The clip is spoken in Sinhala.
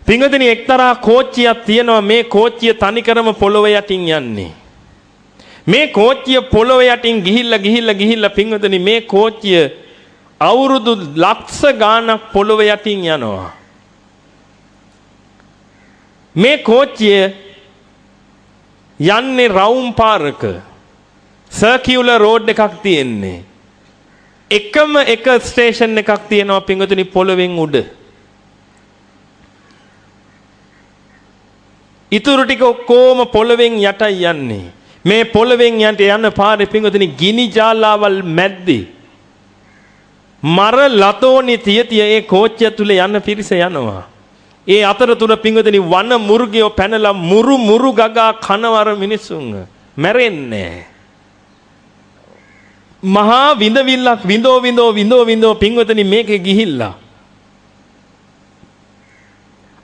පින්වතුනි එක්තරා කෝච්චියක් තියෙනවා. මේ කෝච්චිය තනිකරම පොළොව යටින් යන්නේ. මේ කෝච්චිය පොළොව යටින් ගිහිල්ලා පින්වතුනි මේ කෝච්චිය අවුරුදු ලක්ෂ ගාණක් පොළොව යටින් යනවා. මේ කෝච්චිය යන්නේ රවුම් පාරක. සර්කියුලර් රෝඩ් එකක් තියෙන්නේ. එකම එක ස්ටේෂන් එකක් තියෙනවා පින්වතුනි පොළොවෙන් උඩ. ඉතුරු ටික ඔක්කොම පොළොවෙන් යටයි යන්නේ. මේ පොළොවෙන් යට යන පාරේ පින්වතුනි ගිනි ජාලාවල් මැද්දේ මර ලතෝනි තිය ඒ කෝච්චිය තුල යන පිරිස යනවා. ඒ අතරතුර පින්වතුනි වන මුර්ගයෝ පැනලා මුරු ගගා කනවර මිනිසුන් මැරෙන්නේ. මහා විඳවිල්ලක් විඳෝ පින්වතුනි මේකේ ගිහිල්ලා